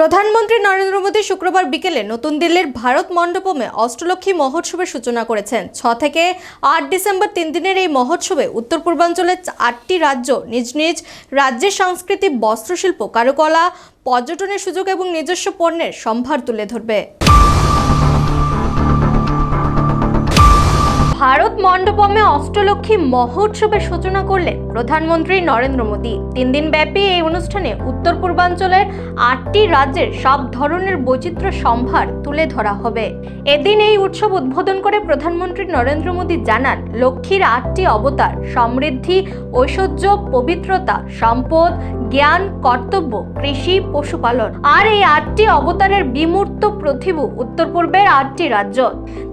প্রধানমন্ত্রী নরেন্দ্র মোদী শুক্রবার বিকেলে নতুন দিল্লির ভারত মণ্ডপমে অষ্টলক্ষ্মী মহোৎসবের সূচনা করেছেন। 6 থেকে 8 ডিসেম্বর 3 দিনের এই মহোৎসবে উত্তর পূর্বাঞ্চলের 8টি রাজ্য নিজ নিজ রাজ্যের সংস্কৃতি, বস্ত্রশিল্প, কারুকলা, পর্যটনের সুযোগ এবং নিজস্ব পণ্যের সম্ভার তুলে ধরবে। ভারত মণ্ডপমে অষ্টলক্ষ্মী মহোৎসবের সূচনা করলেন প্রধানমন্ত্রী নরেন্দ্র মোদী। 3 দিন ব্যাপী এই অনুষ্ঠানে উত্তর পূর্বাঞ্চলের 8টি রাজ্যের সব ধরনের বৈচিত্র্য সম্ভার তুলে ধরা হবে। এদিন এই উৎসব উদ্বোধন করে প্রধানমন্ত্রী নরেন্দ্র মোদী জানান, লক্ষ্মীর 8টি অবতার সমৃদ্ধি, ঐশ্বর্য, পবিত্রতা, সম্পদ, জ্ঞান, কর্তব্য, কৃষি, পশুপালন। আর এই 8টি অবতারের বিমূর্ত প্রতিভূ উত্তর পূর্বের 8টি রাজ্য।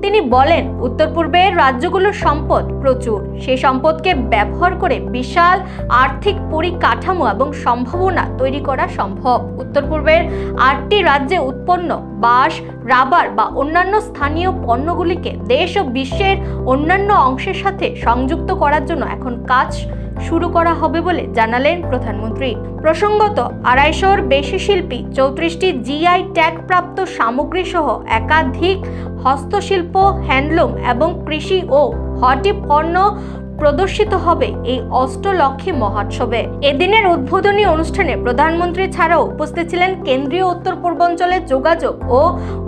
তিনি বলেন, উত্তর পূর্বের রাজ্যগুলোর সম্পদ প্রচুর। সেই সম্পদকে ব্যবহার করে বিশাল আর্থিক পরিকাঠামো এবং সম্ভাবনা তৈরি করা সম্ভব। উত্তর পূর্বের 8টি রাজ্যে উৎপন্ন বাঁশ, রাবার বা অন্যান্য স্থানীয় পণ্যগুলিকে দেশ ও বিশ্বের অন্যান্য অংশের সাথে সংযুক্ত করার জন্য এখন কাজ শুরু করা হবে বলে জানালেন প্রধানমন্ত্রী। প্রসঙ্গত, 250-র বেশি শিল্পী, 34টি জিআই ট্যাগ প্রাপ্ত সামগ্রী সহ একাধিক হস্তশিল্প, হ্যান্ডলুম এবং কৃষি ও হর্টি পণ্য প্রদর্শিত হবে এই অষ্টলক্ষ্মী মহোৎসবে। এদিনের উদ্বোধনী অনুষ্ঠানে প্রধানমন্ত্রী ছাড়াও উপস্থিত ছিলেন কেন্দ্রীয় উত্তর পূর্বাঞ্চলের যোগাযোগ ও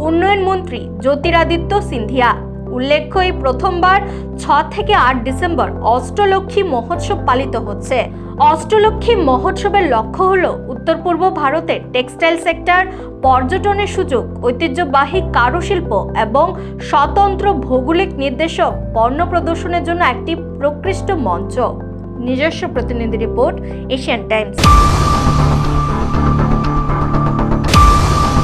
উন্নয়ন মন্ত্রী জ্যোতিরাদিত্য সিন্ধিয়া। উল্লেখ্য, এই প্রথমবার 6 থেকে 8 ডিসেম্বর অষ্টলক্ষ্মী মহোৎসব পালিত হচ্ছে। অষ্টলক্ষ্মী মহোৎসবের লক্ষ্য হলো উত্তর পূর্ব ভারতের টেক্সটাইল সেক্টর, পর্যটনের সুযোগ, ঐতিহ্যবাহী কারুশিল্প এবং স্বতন্ত্র ভৌগোলিক নির্দেশক পণ্য প্রদর্শনের জন্য একটি প্রকৃষ্ট মঞ্চ। নিজস্ব প্রতিনিধি রিপোর্ট, এশিয়ান টাইমস।